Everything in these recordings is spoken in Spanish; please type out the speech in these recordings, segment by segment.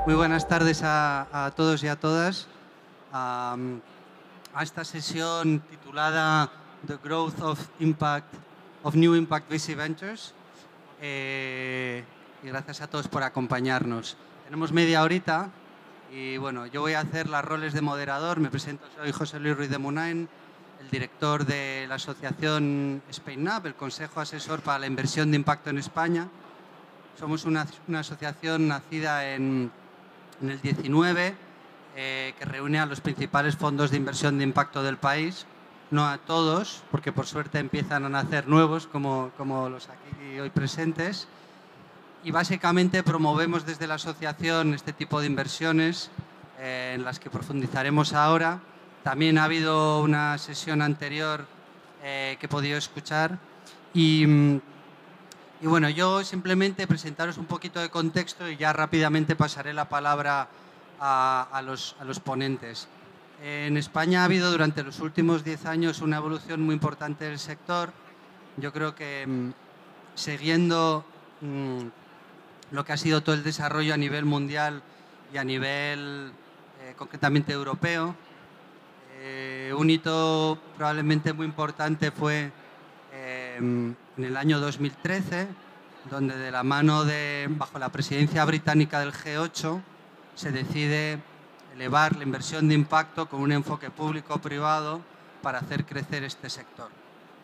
Muy buenas tardes a todos y a todas a, a esta sesión titulada The Growth of New Impact VC Ventures. Y gracias a todos por acompañarnos. Tenemos media horita y bueno, yo voy a hacer los roles de moderador. Me presento, soy José Luis Ruiz de Munain, el director de la asociación SpainUp, el Consejo Asesor para la Inversión de Impacto en España. Somos una asociación nacida en el 19, que reúne a los principales fondos de inversión de impacto del país. No a todos, porque por suerte empiezan a nacer nuevos, como los aquí hoy presentes. Y básicamente promovemos desde la asociación este tipo de inversiones, en las que profundizaremos ahora. También ha habido una sesión anterior que he podido escuchar. Y bueno, yo simplemente presentaros un poquito de contexto y ya rápidamente pasaré la palabra a los ponentes. En España ha habido durante los últimos 10 años una evolución muy importante del sector. Yo creo que siguiendo lo que ha sido todo el desarrollo a nivel mundial y a nivel concretamente europeo, un hito probablemente muy importante fue en el año 2013, donde de la mano bajo la presidencia británica del G8, se decide elevar la inversión de impacto con un enfoque público-privado para hacer crecer este sector,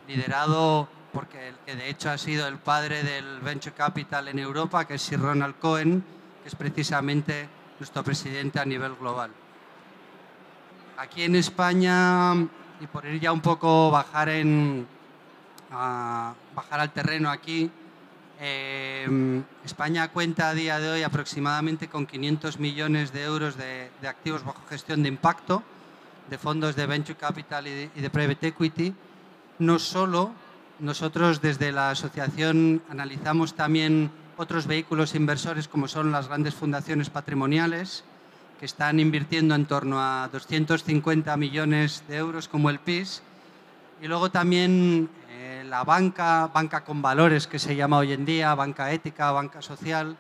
liderado porque el que de hecho ha sido el padre del Venture Capital en Europa, que es Sir Ronald Cohen, que es precisamente nuestro presidente a nivel global. Aquí en España, y por ir ya un poco bajar al terreno aquí, España cuenta a día de hoy aproximadamente con 500 millones de euros de activos bajo gestión de impacto, de fondos de Venture Capital y de Private Equity. No solo, nosotros desde la asociación analizamos también otros vehículos inversores, como son las grandes fundaciones patrimoniales, que están invirtiendo en torno a 250 millones de euros, como el PIS, y luego también la banca con valores, que se llama hoy en día, banca ética, banca social,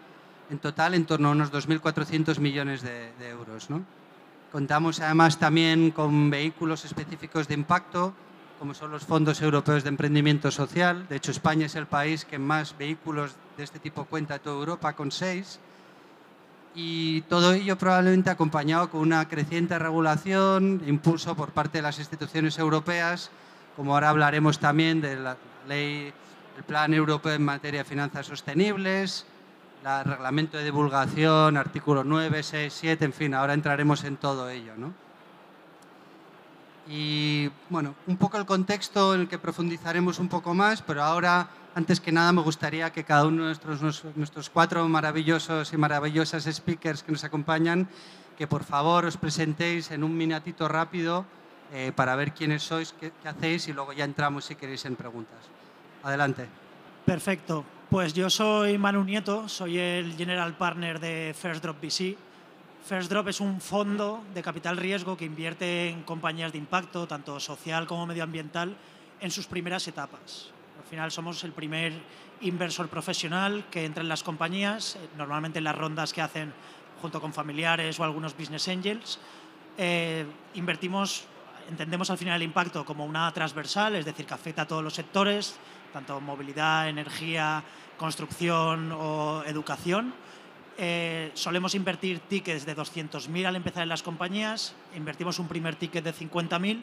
en total en torno a unos 2.400 millones de euros, ¿no? Contamos además también con vehículos específicos de impacto, como son los fondos europeos de emprendimiento social. De hecho, España es el país que más vehículos de este tipo cuenta de toda Europa, con 6. Y todo ello probablemente acompañado con una creciente regulación, impulso por parte de las instituciones europeas, como ahora hablaremos también de la ley, el Plan Europeo en materia de finanzas sostenibles, el reglamento de divulgación, artículo 9, 6, 7, en fin, ahora entraremos en todo ello, ¿no? Y bueno, un poco el contexto en el que profundizaremos un poco más, pero ahora, antes que nada, me gustaría que cada uno de nuestros 4 maravillosos y maravillosas speakers que nos acompañan, que por favor os presentéis en un minutito rápido para ver quiénes sois, qué hacéis, y luego ya entramos, si queréis, en preguntas. Adelante. Perfecto. Pues yo soy Manu Nieto, soy el General Partner de First Drop VC. First Drop es un fondo de capital riesgo que invierte en compañías de impacto, tanto social como medioambiental, en sus primeras etapas. Al final somos el primer inversor profesional que entra en las compañías, normalmente en las rondas que hacen junto con familiares o algunos business angels. Entendemos al final el impacto como una transversal, es decir, que afecta a todos los sectores, tanto movilidad, energía, construcción o educación. Solemos invertir tickets de 200.000 al empezar en las compañías, invertimos un primer ticket de 50.000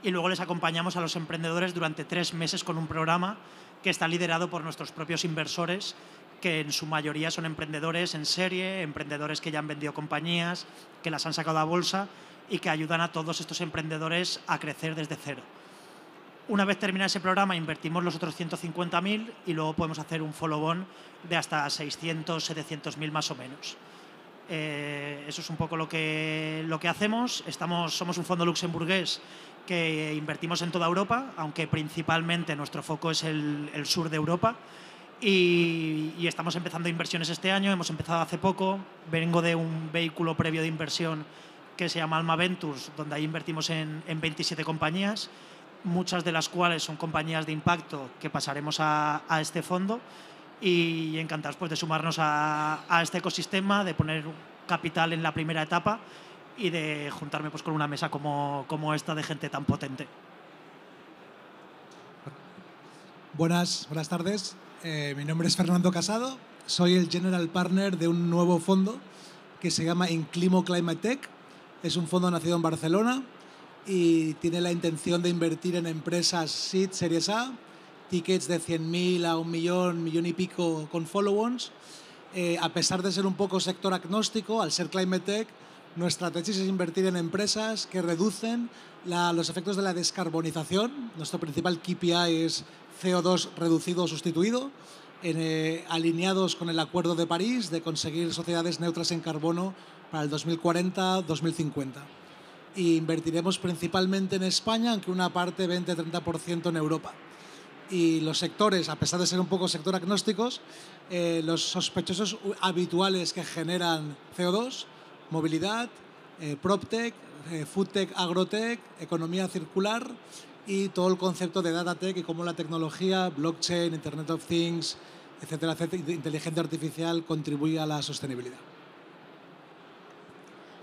y luego les acompañamos a los emprendedores durante 3 meses con un programa que está liderado por nuestros propios inversores, que en su mayoría son emprendedores en serie, emprendedores que ya han vendido compañías, que las han sacado a bolsa y que ayudan a todos estos emprendedores a crecer desde cero. Una vez termina ese programa, invertimos los otros 150.000 y luego podemos hacer un follow-on de hasta 600, 700.000 más o menos. Eso es un poco lo que hacemos. Somos un fondo luxemburgués que invertimos en toda Europa, aunque principalmente nuestro foco es el sur de Europa. Y estamos empezando inversiones este año, hemos empezado hace poco. Vengo de un vehículo previo de inversión que se llama Alma Ventures, donde ahí invertimos en 27 compañías, muchas de las cuales son compañías de impacto que pasaremos a este fondo, y encantados pues de sumarnos a este ecosistema, de poner capital en la primera etapa y de juntarme pues, con una mesa como esta de gente tan potente. Buenas tardes. Mi nombre es Fernando Casado. Soy el General Partner de un nuevo fondo que se llama Inclimo Climate Tech. Es un fondo nacido en Barcelona y tiene la intención de invertir en empresas Seed, Series A, tickets de 100.000 a 1 millón, millón y pico con follow-ons. A pesar de ser un poco sector agnóstico, al ser Climate Tech, nuestra tesis es invertir en empresas que reducen los efectos de la descarbonización. Nuestro principal KPI es CO2 reducido o sustituido, alineados con el Acuerdo de París de conseguir sociedades neutras en carbono para el 2040-2050. Y invertiremos principalmente en España, aunque una parte 20-30% en Europa. Y los sectores, a pesar de ser un poco sector agnósticos, los sospechosos habituales que generan CO2, movilidad, PropTech, FoodTech, AgroTech, economía circular y todo el concepto de Data Tech y cómo la tecnología, blockchain, Internet of Things, etcétera, etcétera, inteligencia artificial contribuye a la sostenibilidad.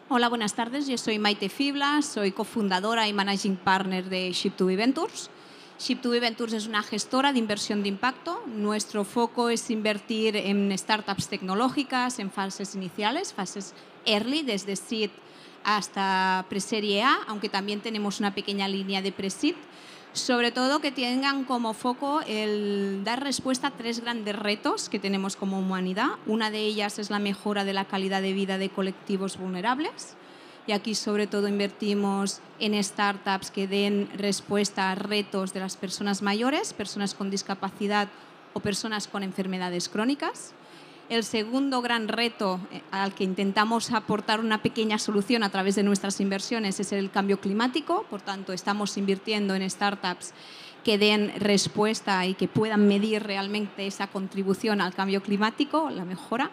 Hola, buenas tardes. Yo soy Maite Fibla, soy cofundadora y managing partner de Ship2B Ventures. Ship2B Ventures es una gestora de inversión de impacto. Nuestro foco es invertir en startups tecnológicas en fases iniciales, fases early, desde seed hasta pre-serie A, aunque también tenemos una pequeña línea de pre-seed. Sobre todo que tengan como foco el dar respuesta a 3 grandes retos que tenemos como humanidad. Una de ellas es la mejora de la calidad de vida de colectivos vulnerables. Y aquí sobre todo invertimos en startups que den respuesta a retos de las personas mayores, personas con discapacidad o personas con enfermedades crónicas. El segundo gran reto al que intentamos aportar una pequeña solución a través de nuestras inversiones es el cambio climático. Por tanto, estamos invirtiendo en startups que den respuesta y que puedan medir realmente esa contribución al cambio climático, la mejora.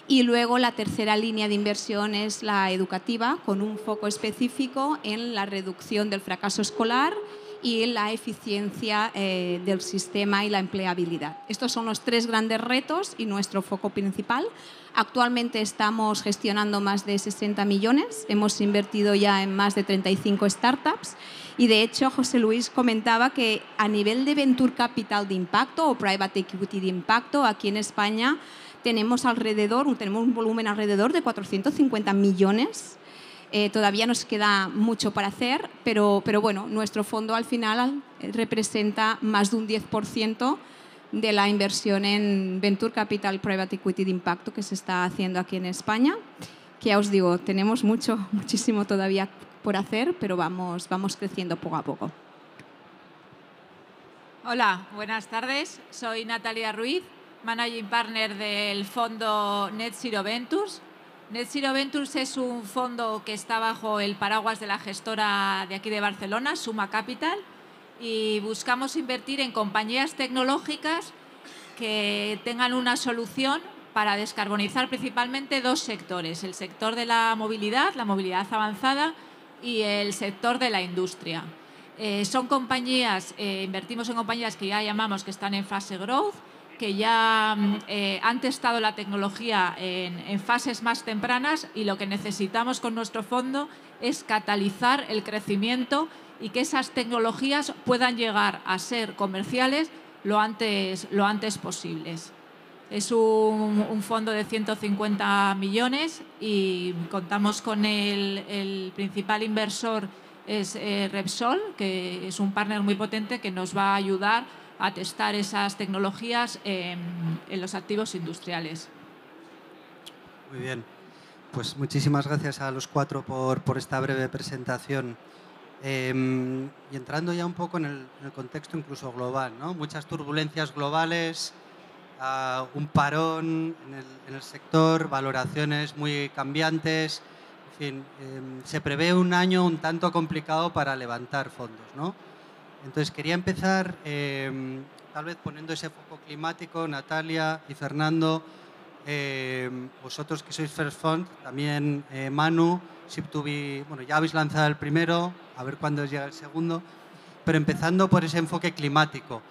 Y luego la tercera línea de inversión es la educativa, con un foco específico en la reducción del fracaso escolar y en la eficiencia del sistema y la empleabilidad. Estos son los 3 grandes retos y nuestro foco principal. Actualmente estamos gestionando más de 60 millones, hemos invertido ya en más de 35 startups y de hecho José Luis comentaba que a nivel de Venture Capital de impacto o Private Equity de impacto, aquí en España tenemos un volumen alrededor de 450 millones. Todavía nos queda mucho para hacer, pero bueno, nuestro fondo al final representa más de un 10% de la inversión en Venture Capital Private Equity de impacto que se está haciendo aquí en España. Que ya os digo, tenemos muchísimo todavía por hacer, pero vamos creciendo poco a poco. Hola, buenas tardes. Soy Natalia Ruiz, Managing Partner del fondo Net Zero Ventures. Net Zero Ventures es un fondo que está bajo el paraguas de la gestora de aquí de Barcelona, Suma Capital, y buscamos invertir en compañías tecnológicas que tengan una solución para descarbonizar principalmente 2 sectores, el sector de la movilidad avanzada y el sector de la industria. Son compañías, invertimos en compañías que ya llamamos que están en fase growth, que ya han testado la tecnología en fases más tempranas y lo que necesitamos con nuestro fondo es catalizar el crecimiento y que esas tecnologías puedan llegar a ser comerciales lo antes posibles. Es un fondo de 150 millones y contamos con el principal inversor es Repsol, que es un partner muy potente que nos va a ayudar a testar esas tecnologías en los activos industriales. Muy bien, pues muchísimas gracias a los 4 por esta breve presentación. Y entrando ya un poco en el contexto incluso global, ¿no? Muchas turbulencias globales, un parón en el sector, valoraciones muy cambiantes, en fin, se prevé un año un tanto complicado para levantar fondos, ¿no? Entonces quería empezar tal vez poniendo ese foco climático, Natalia y Fernando, vosotros que sois First Fund, también Manu, Ship2B, bueno, ya habéis lanzado el primero, a ver cuándo os llega el segundo, pero empezando por ese enfoque climático.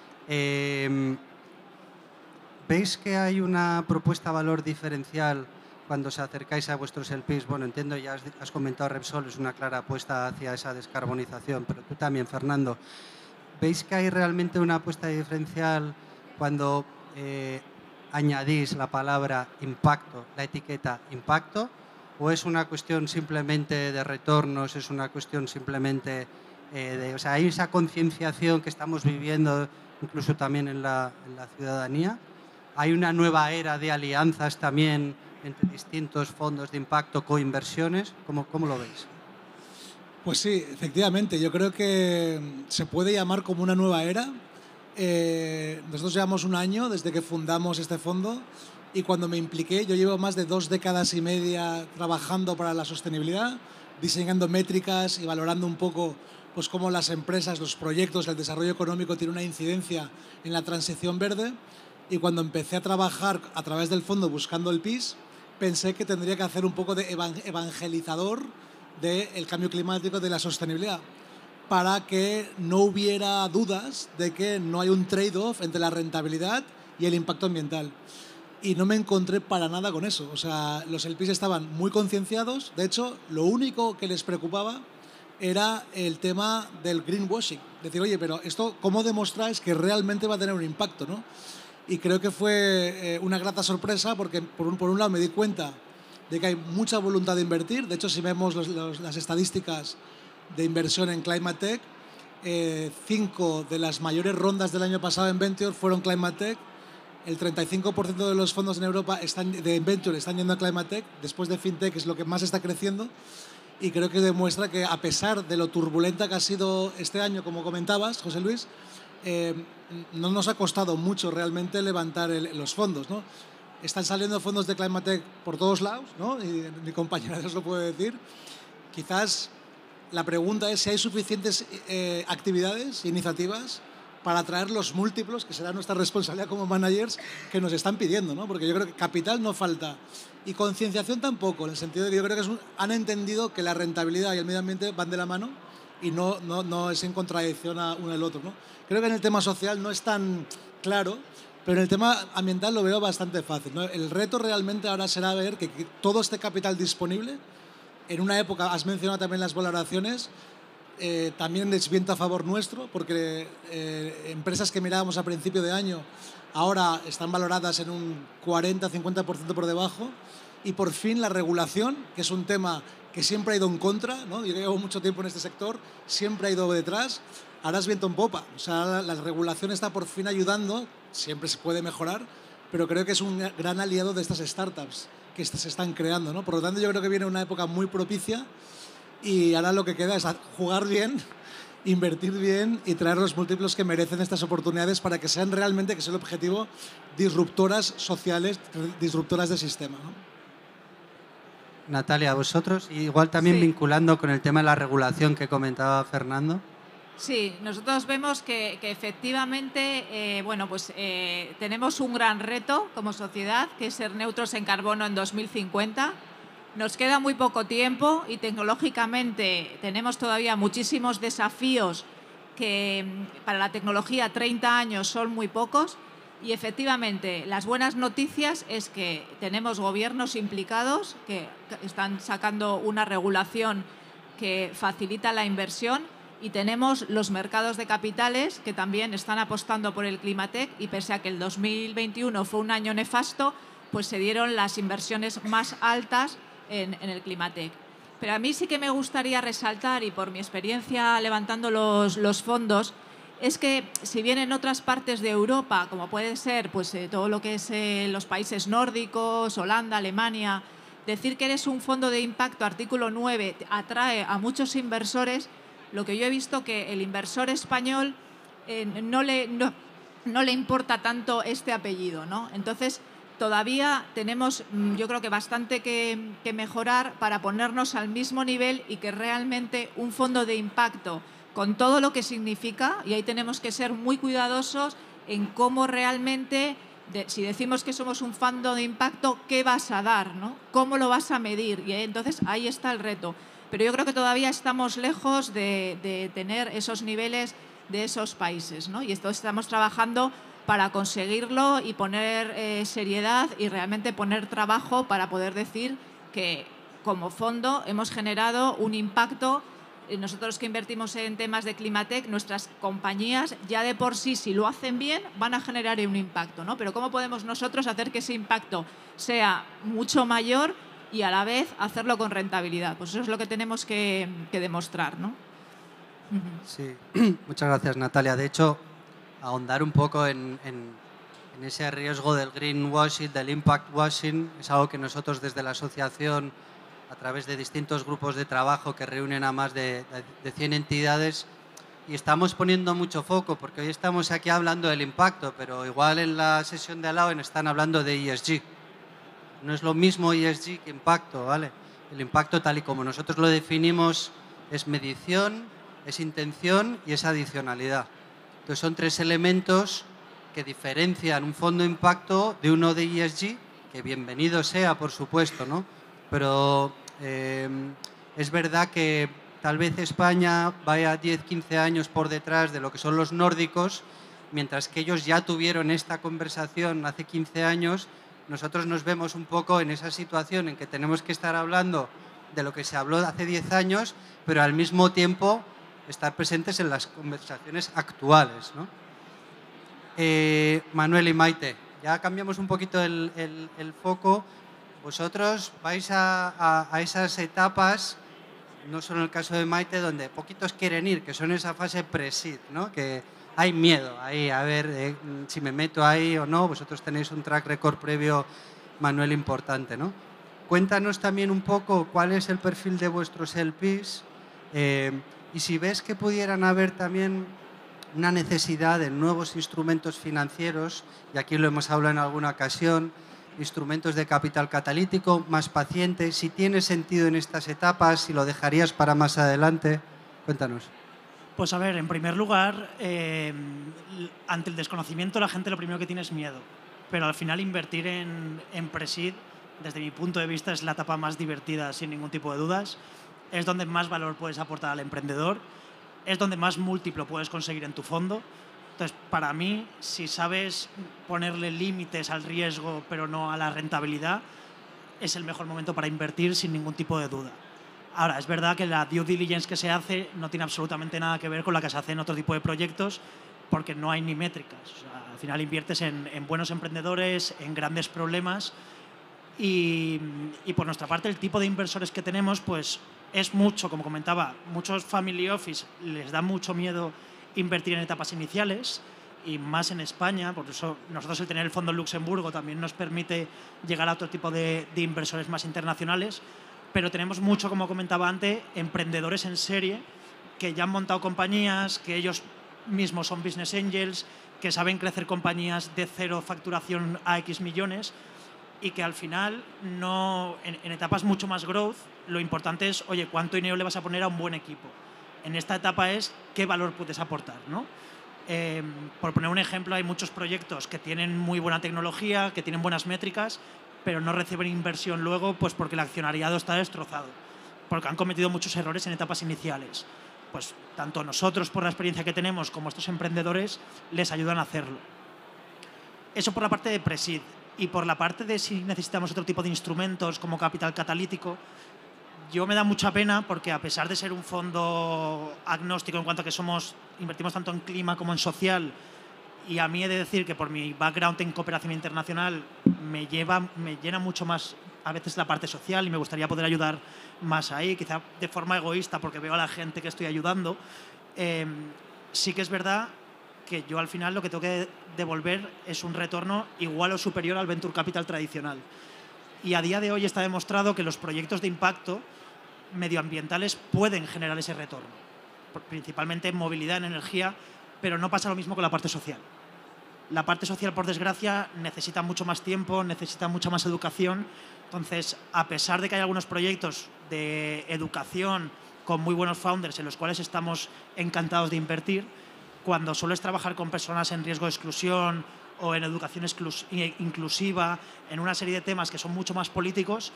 ¿Veis que hay una propuesta valor diferencial cuando os acercáis a vuestros LPs? Bueno, entiendo, ya has comentado Repsol, es una clara apuesta hacia esa descarbonización, pero tú también, Fernando. ¿Veis que hay realmente una apuesta diferencial cuando añadís la palabra impacto, la etiqueta impacto? ¿O es una cuestión simplemente de retornos, es una cuestión simplemente o sea, hay esa concienciación que estamos viviendo incluso también en la ciudadanía? ¿Hay una nueva era de alianzas también entre distintos fondos de impacto, coinversiones? ¿Cómo lo veis? Pues sí, efectivamente, yo creo que se puede llamar como una nueva era. Nosotros llevamos un año desde que fundamos este fondo y cuando me impliqué, yo llevo más de 2 décadas y media trabajando para la sostenibilidad, diseñando métricas y valorando un poco pues cómo las empresas, los proyectos, el desarrollo económico tiene una incidencia en la transición verde. Y cuando empecé a trabajar a través del fondo buscando el PIS, pensé que tendría que hacer un poco de evangelizador del cambio climático, de la sostenibilidad, para que no hubiera dudas de que no hay un trade-off entre la rentabilidad y el impacto ambiental. Y no me encontré para nada con eso. O sea, los LPs estaban muy concienciados. De hecho, lo único que les preocupaba era el tema del greenwashing. Decir, oye, pero esto, ¿cómo demostráis que realmente va a tener un impacto, ¿no? Y creo que fue una grata sorpresa porque, por un lado, me di cuenta de que hay mucha voluntad de invertir. De hecho, si vemos las estadísticas de inversión en Climate Tech, 5 de las mayores rondas del año pasado en Venture fueron Climate Tech. El 35% de los fondos en Europa de Venture están yendo a Climate Tech. Después de FinTech es lo que más está creciendo. Y creo que demuestra que, a pesar de lo turbulenta que ha sido este año, como comentabas, José Luis, no nos ha costado mucho realmente levantar los fondos, ¿no? Están saliendo fondos de Climate Tech por todos lados, ¿no? Y mi compañera os lo puede decir. Quizás la pregunta es si hay suficientes actividades e iniciativas para atraer los múltiplos, que será nuestra responsabilidad como managers, que nos están pidiendo, ¿no? Porque yo creo que capital no falta y concienciación tampoco, en el sentido de que yo creo que han entendido que la rentabilidad y el medio ambiente van de la mano y no es en contradicción a uno al otro, ¿no? Creo que en el tema social no es tan claro, pero en el tema ambiental lo veo bastante fácil, ¿no? El reto realmente ahora será ver que todo este capital disponible, en una época, has mencionado también las valoraciones, también es viento a favor nuestro, porque empresas que mirábamos a principio de año ahora están valoradas en un 40-50% por debajo, y por fin la regulación, que es un tema que siempre ha ido en contra, ¿no? Yo llevo mucho tiempo en este sector, siempre ha ido detrás, ahora es viento en popa. O sea, la regulación está por fin ayudando, siempre se puede mejorar, pero creo que es un gran aliado de estas startups que se están creando, ¿no? Por lo tanto, yo creo que viene una época muy propicia y ahora lo que queda es jugar bien, invertir bien y traer los múltiplos que merecen estas oportunidades para que sean realmente, que es el objetivo, disruptoras sociales, disruptoras del sistema, ¿no? Natalia, vosotros, igual también vinculando con el tema de la regulación que comentaba Fernando. Sí, nosotros vemos que efectivamente tenemos un gran reto como sociedad, que es ser neutros en carbono en 2050. Nos queda muy poco tiempo y tecnológicamente tenemos todavía muchísimos desafíos que para la tecnología 30 años son muy pocos. Y efectivamente, las buenas noticias es que tenemos gobiernos implicados que están sacando una regulación que facilita la inversión y tenemos los mercados de capitales que también están apostando por el Climatec y pese a que el 2021 fue un año nefasto, pues se dieron las inversiones más altas en el Climatec. Pero a mí sí que me gustaría resaltar, y por mi experiencia levantando los fondos, es que si bien en otras partes de Europa, como puede ser pues, todo lo que es los países nórdicos, Holanda, Alemania, decir que eres un fondo de impacto, artículo 9, atrae a muchos inversores, lo que yo he visto que el inversor español no le importa tanto este apellido, ¿no? Entonces, todavía tenemos, yo creo que bastante que mejorar para ponernos al mismo nivel y que realmente un fondo de impacto, con todo lo que significa, y ahí tenemos que ser muy cuidadosos en cómo realmente, si decimos que somos un fondo de impacto, ¿qué vas a dar, ¿no? ¿Cómo lo vas a medir? Y entonces ahí está el reto. Pero yo creo que todavía estamos lejos de tener esos niveles de esos países, ¿no? Y esto estamos trabajando para conseguirlo y poner seriedad y realmente poner trabajo para poder decir que como fondo hemos generado un impacto. Nosotros que invertimos en temas de Climatec, nuestras compañías ya de por sí, si lo hacen bien, van a generar un impacto, ¿no? Pero ¿cómo podemos nosotros hacer que ese impacto sea mucho mayor y a la vez hacerlo con rentabilidad? Pues eso es lo que tenemos que demostrar, ¿no? Sí, muchas gracias, Natalia. De hecho, ahondar un poco en ese riesgo del greenwashing, del impact washing, es algo que nosotros desde la asociación, a través de distintos grupos de trabajo que reúnen a más de 100 entidades, y estamos poniendo mucho foco, porque hoy estamos aquí hablando del impacto, pero igual en la sesión de al lado están hablando de ESG. No es lo mismo ESG que impacto, ¿vale? El impacto, tal y como nosotros lo definimos, es medición, es intención y es adicionalidad. Entonces son 3 elementos que diferencian un fondo de impacto de uno de ESG, que bienvenido sea, por supuesto, ¿no? Pero es verdad que tal vez España vaya 10-15 años por detrás de lo que son los nórdicos, mientras que ellos ya tuvieron esta conversación hace 15 años, nosotros nos vemos un poco en esa situación en que tenemos que estar hablando de lo que se habló hace 10 años, pero al mismo tiempo estar presentes en las conversaciones actuales, ¿no? Manuel y Maite, ya cambiamos un poquito el foco. Vosotros vais a esas etapas, no solo en el caso de Maite, donde poquitos quieren ir, que son esa fase pre-seed, ¿no? Que hay miedo ahí, a ver si me meto ahí o no. Vosotros tenéis un track record previo, Manuel, importante, ¿no? Cuéntanos también un poco cuál es el perfil de vuestros LPs y si ves que pudieran haber también una necesidad de nuevos instrumentos financieros, y aquí lo hemos hablado en alguna ocasión, instrumentos de capital catalítico, más paciente, si tiene sentido en estas etapas, si lo dejarías para más adelante. Cuéntanos. Pues a ver, en primer lugar, ante el desconocimiento la gente lo primero que tiene es miedo, pero al final invertir en pre-seed, desde mi punto de vista, es la etapa más divertida, sin ningún tipo de dudas. Es donde más valor puedes aportar al emprendedor, es donde más múltiplo puedes conseguir en tu fondo. Entonces, para mí, si sabes ponerle límites al riesgo, pero no a la rentabilidad, es el mejor momento para invertir sin ningún tipo de duda. Ahora, es verdad que la due diligence que se hace no tiene absolutamente nada que ver con la que se hace en otro tipo de proyectos, porque no hay ni métricas. O sea, al final inviertes en buenos emprendedores, en grandes problemas, y por nuestra parte el tipo de inversores que tenemos pues es mucho, como comentaba, muchos family office les da mucho miedo invertir en etapas iniciales, y más en España. Por eso nosotros el tener el fondo en Luxemburgo también nos permite llegar a otro tipo de inversores más internacionales, pero tenemos mucho, como comentaba antes, emprendedores en serie que ya han montado compañías, que ellos mismos son business angels, que saben crecer compañías de cero facturación a X millones, y que al final, no, en etapas mucho más growth, lo importante es, oye, ¿cuánto dinero le vas a poner a un buen equipo? En esta etapa es qué valor puedes aportar, ¿no? Por poner un ejemplo, hay muchos proyectos que tienen muy buena tecnología, que tienen buenas métricas, pero no reciben inversión luego pues porque el accionariado está destrozado, porque han cometido muchos errores en etapas iniciales. Pues tanto nosotros, por la experiencia que tenemos, como estos emprendedores, les ayudan a hacerlo. Eso por la parte de pre-seed. Y por la parte de si necesitamos otro tipo de instrumentos como capital catalítico, yo me da mucha pena porque, a pesar de ser un fondo agnóstico en cuanto a que invertimos tanto en clima como en social, y a mí he de decir que por mi background en cooperación internacional me llena mucho más a veces la parte social, y me gustaría poder ayudar más ahí, quizá de forma egoísta porque veo a la gente que estoy ayudando. Sí que es verdad que yo al final lo que tengo que devolver es un retorno igual o superior al venture capital tradicional. Y a día de hoy está demostrado que los proyectos de impacto medioambientales pueden generar ese retorno, principalmente en movilidad, en energía, pero no pasa lo mismo con la parte social. La parte social, por desgracia, necesita mucho más tiempo, necesita mucha más educación. Entonces, a pesar de que hay algunos proyectos de educación con muy buenos founders en los cuales estamos encantados de invertir, cuando sueles trabajar con personas en riesgo de exclusión o en educación inclusiva, en una serie de temas que son mucho más políticos,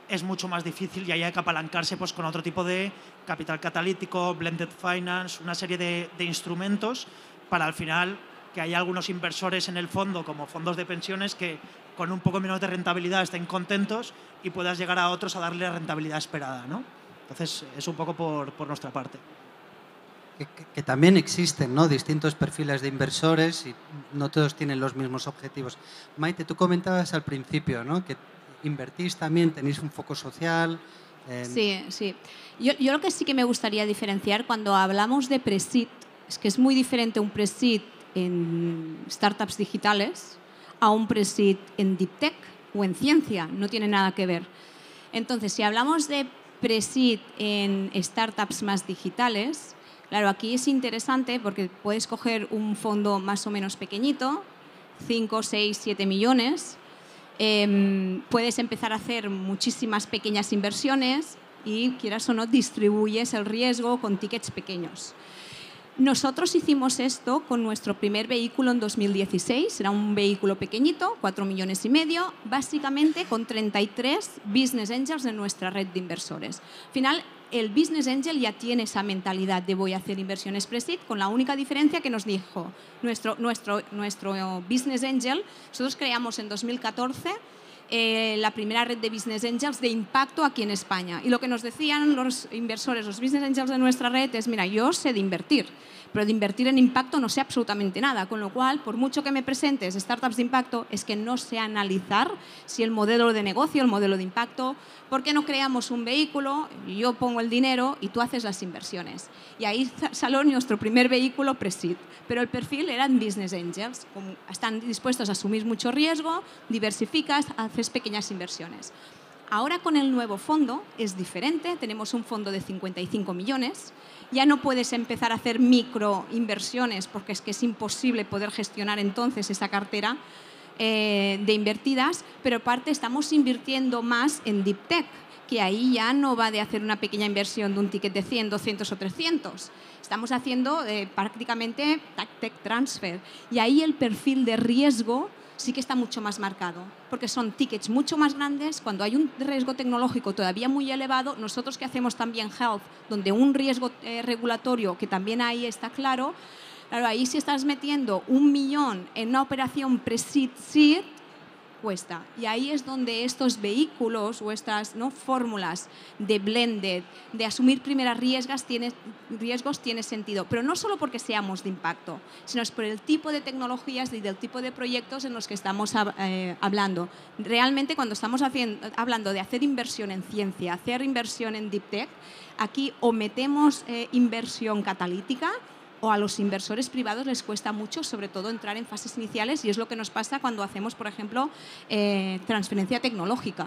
es mucho más difícil, y ahí hay que apalancarse pues con otro tipo de capital catalítico, blended finance, una serie de instrumentos para al final que hay algunos inversores en el fondo, como fondos de pensiones, que con un poco menos de rentabilidad estén contentos y puedas llegar a otros a darle la rentabilidad esperada, ¿no? Entonces, es un poco por nuestra parte. Que también existen, ¿no?, distintos perfiles de inversores y no todos tienen los mismos objetivos. Maite, tú comentabas al principio, ¿no?, que invertís también, tenéis un foco social. Sí, sí. Yo lo que sí que me gustaría diferenciar cuando hablamos de pre-seed es que es muy diferente un pre-seed en startups digitales a un pre-seed en deep tech o en ciencia. No tiene nada que ver. Entonces, si hablamos de pre-seed en startups más digitales, claro, aquí es interesante porque puedes coger un fondo más o menos pequeñito, 5, 6, 7 millones. Puedes empezar a hacer muchísimas pequeñas inversiones y, quieras o no, distribuyes el riesgo con tickets pequeños. Nosotros hicimos esto con nuestro primer vehículo en 2016. Era un vehículo pequeñito, 4,5 millones, básicamente con 33 business angels de nuestra red de inversores. Al final, el business angel ya tiene esa mentalidad de voy a hacer inversiones pre-seed, con la única diferencia que nos dijo nuestro business angel. Nosotros creamos en 2014 la primera red de business angels de impacto aquí en España. Y lo que nos decían los inversores, los business angels de nuestra red es, mira, yo sé de invertir, pero de invertir en impacto no sé absolutamente nada, con lo cual, por mucho que me presentes startups de impacto, es que no sé analizar si el modelo de negocio, el modelo de impacto, ¿por qué no creamos un vehículo? Yo pongo el dinero y tú haces las inversiones. Y ahí salió nuestro primer vehículo pre-seed, pero el perfil eran business angels, están dispuestos a asumir mucho riesgo, diversificas, haces pequeñas inversiones. Ahora con el nuevo fondo es diferente, tenemos un fondo de 55 millones, ya no puedes empezar a hacer microinversiones porque es que es imposible poder gestionar entonces esa cartera de invertidas, pero aparte estamos invirtiendo más en deep tech, que ahí ya no va de hacer una pequeña inversión de un ticket de 100, 200 o 300. Estamos haciendo prácticamente tech transfer y ahí el perfil de riesgo sí que está mucho más marcado, porque son tickets mucho más grandes. Cuando hay un riesgo tecnológico todavía muy elevado, nosotros que hacemos también health, donde un riesgo regulatorio que también ahí está claro, ahí si estás metiendo 1 millón en una operación pre-seed, cuesta. Y ahí es donde estos vehículos o estas fórmulas de blended, de asumir primeras riesgos tiene sentido. Pero no solo porque seamos de impacto, sino es por el tipo de tecnologías y del tipo de proyectos en los que estamos hablando. Realmente cuando estamos hablando de hacer inversión en ciencia, hacer inversión en deep tech, aquí o metemos inversión catalítica, o a los inversores privados les cuesta mucho, sobre todo, entrar en fases iniciales, y es lo que nos pasa cuando hacemos, por ejemplo, transferencia tecnológica,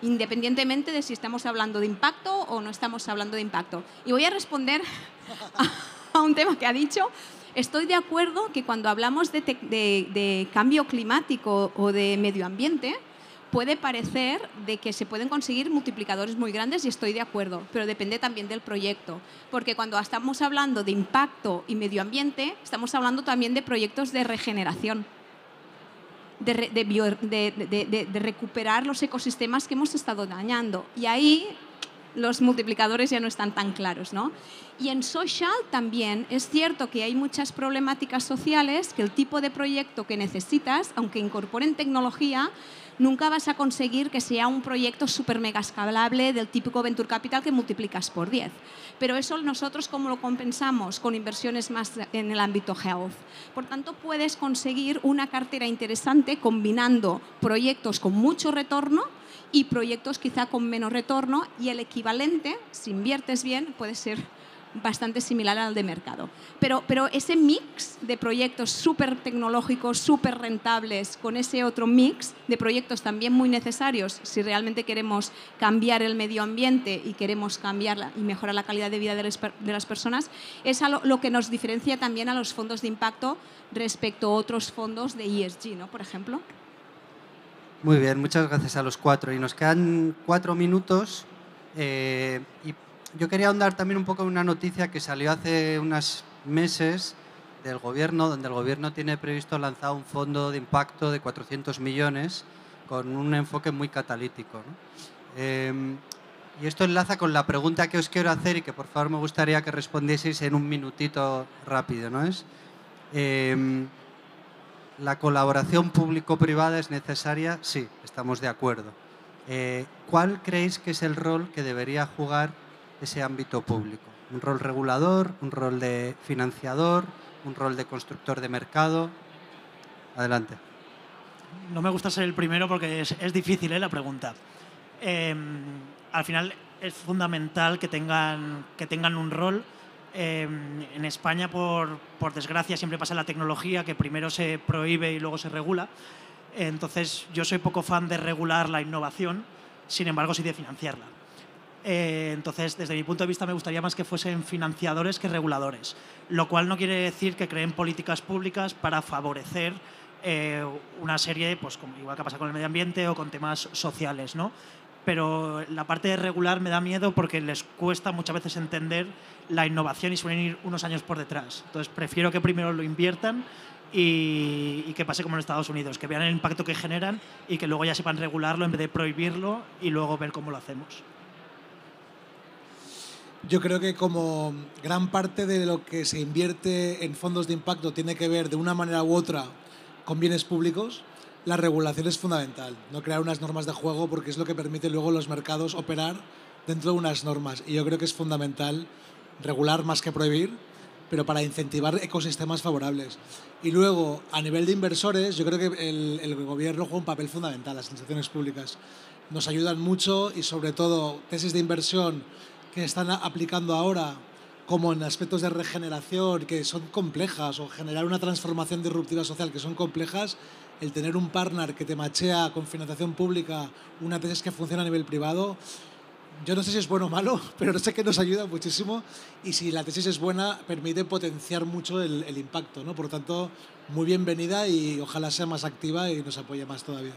independientemente de si estamos hablando de impacto o no estamos hablando de impacto. Y voy a responder a un tema que ha dicho. Estoy de acuerdo que cuando hablamos de cambio climático o de medio ambiente, puede parecer de que se pueden conseguir multiplicadores muy grandes, y estoy de acuerdo, pero depende también del proyecto, porque cuando estamos hablando de impacto y medio ambiente, estamos hablando también de proyectos de regeneración, de recuperar los ecosistemas que hemos estado dañando, y ahí los multiplicadores ya no están tan claros, ¿no? Y en social también es cierto que hay muchas problemáticas sociales, que el tipo de proyecto que necesitas, aunque incorporen tecnología, nunca vas a conseguir que sea un proyecto súper mega escalable del típico venture capital que multiplicas por 10. Pero eso nosotros, ¿cómo lo compensamos? Con inversiones más en el ámbito health. Por tanto, puedes conseguir una cartera interesante combinando proyectos con mucho retorno y proyectos quizá con menos retorno, y el equivalente, si inviertes bien, puede ser bastante similar al de mercado. Pero ese mix de proyectos súper tecnológicos, súper rentables, con ese otro mix de proyectos también muy necesarios si realmente queremos cambiar el medio ambiente y queremos cambiar y mejorar la calidad de vida de las personas, es lo que nos diferencia también a los fondos de impacto respecto a otros fondos de ESG, ¿no? Por ejemplo. Muy bien, muchas gracias a los cuatro. Y nos quedan 4 minutos. Y yo quería ahondar también un poco en una noticia que salió hace unos meses del Gobierno, donde el Gobierno tiene previsto lanzar un fondo de impacto de 400 millones con un enfoque muy catalítico, ¿no? Y esto enlaza con la pregunta que os quiero hacer y que por favor me gustaría que respondieseis en un minutito rápido, ¿no? la colaboración público-privada es necesaria, sí, estamos de acuerdo. ¿Cuál creéis que es el rol que debería jugar ese ámbito público? ¿Un rol regulador, un rol de financiador, un rol de constructor de mercado? Adelante. No me gusta ser el primero porque es difícil la pregunta. Al final es fundamental que tengan un rol. En España, por desgracia, siempre pasa en la tecnología que primero se prohíbe y luego se regula. Entonces, yo soy poco fan de regular la innovación, sin embargo, sí de financiarla. Entonces, desde mi punto de vista, me gustaría más que fuesen financiadores que reguladores, lo cual no quiere decir que creen políticas públicas para favorecer una serie, pues como igual que pasa con el medio ambiente o con temas sociales, ¿no? Pero la parte de regular me da miedo porque les cuesta muchas veces entender la innovación y suelen ir unos años por detrás. Entonces, prefiero que primero lo inviertan y que pase como en Estados Unidos, que vean el impacto que generan y que luego ya sepan regularlo en vez de prohibirlo y luego ver cómo lo hacemos. Yo creo que como gran parte de lo que se invierte en fondos de impacto tiene que ver de una manera u otra con bienes públicos, la regulación es fundamental. No crear unas normas de juego porque es lo que permite luego a los mercados operar dentro de unas normas. Y yo creo que es fundamental regular más que prohibir, pero para incentivar ecosistemas favorables. Y luego, a nivel de inversores, yo creo que el gobierno juega un papel fundamental, las instituciones públicas. Nos ayudan mucho y sobre todo tesis de inversión que están aplicando ahora, como en aspectos de regeneración que son complejas, o generar una transformación disruptiva social que son complejas, el tener un partner que te machea con financiación pública una tesis que funciona a nivel privado, yo no sé si es bueno o malo, pero sé que nos ayuda muchísimo y si la tesis es buena, permite potenciar mucho el impacto, ¿no? Por lo tanto, muy bienvenida y ojalá sea más activa y nos apoye más todavía.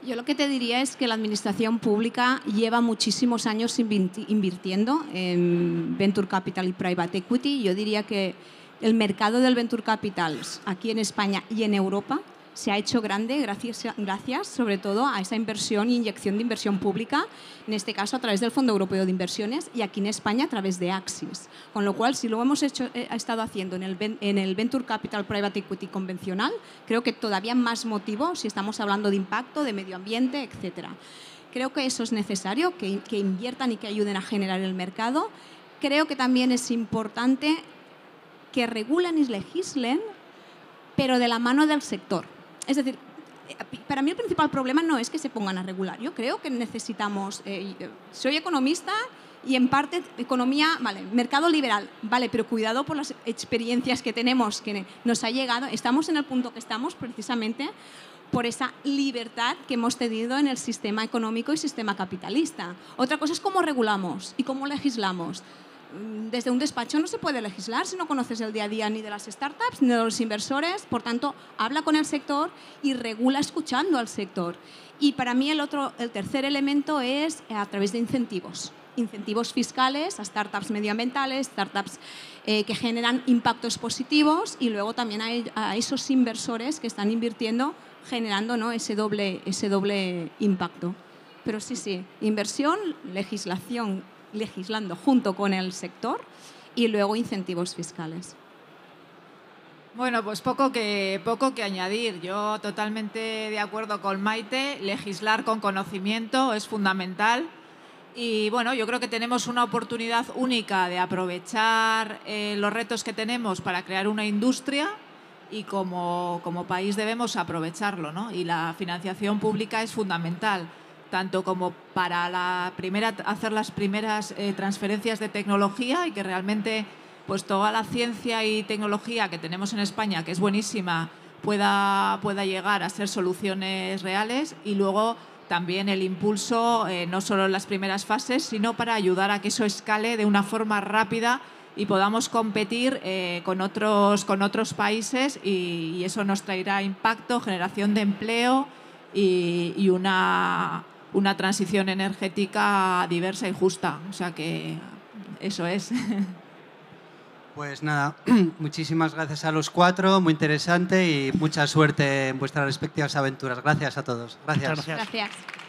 Yo lo que te diría es que la administración pública lleva muchísimos años invirtiendo en Venture Capital y Private Equity. Yo diría que el mercado del Venture Capital aquí en España y en Europa se ha hecho grande gracias sobre todo a esa inversión e inyección de inversión pública, en este caso a través del Fondo Europeo de Inversiones y aquí en España a través de Axis. Con lo cual, si lo hemos estado haciendo en el Venture Capital Private Equity convencional, creo que todavía más motivo si estamos hablando de impacto, de medio ambiente, etc. Creo que eso es necesario, que inviertan y que ayuden a generar el mercado. Creo que también es importante que regulen y legislen, pero de la mano del sector. Es decir, para mí el principal problema no es que se pongan a regular. Yo creo que necesitamos... soy economista y en parte economía, vale, mercado liberal, vale, pero cuidado por las experiencias que tenemos, que nos ha llegado. Estamos en el punto que estamos precisamente por esa libertad que hemos tenido en el sistema económico y sistema capitalista. Otra cosa es cómo regulamos y cómo legislamos. Desde un despacho no se puede legislar si no conoces el día a día ni de las startups ni de los inversores. Por tanto, habla con el sector y regula escuchando al sector. Y para mí el tercer elemento es a través de incentivos. Incentivos fiscales a startups medioambientales, startups que generan impactos positivos y luego también a esos inversores que están invirtiendo generando, ¿no?, ese doble impacto. Pero sí, inversión, legislando junto con el sector y luego incentivos fiscales. Bueno, pues poco que añadir. Yo totalmente de acuerdo con Maite. Legislar con conocimiento es fundamental. Y bueno, yo creo que tenemos una oportunidad única de aprovechar los retos que tenemos para crear una industria y como país debemos aprovecharlo, ¿no? Y la financiación pública es fundamental, tanto como para hacer las primeras transferencias de tecnología y que realmente pues toda la ciencia y tecnología que tenemos en España, que es buenísima, pueda llegar a ser soluciones reales y luego también el impulso, no solo en las primeras fases, sino para ayudar a que eso escale de una forma rápida y podamos competir con otros países y eso nos traerá impacto, generación de empleo y una transición energética diversa y justa. O sea que eso es. Pues nada, muchísimas gracias a los cuatro, muy interesante y mucha suerte en vuestras respectivas aventuras. Gracias a todos. Gracias. Muchas gracias. Gracias.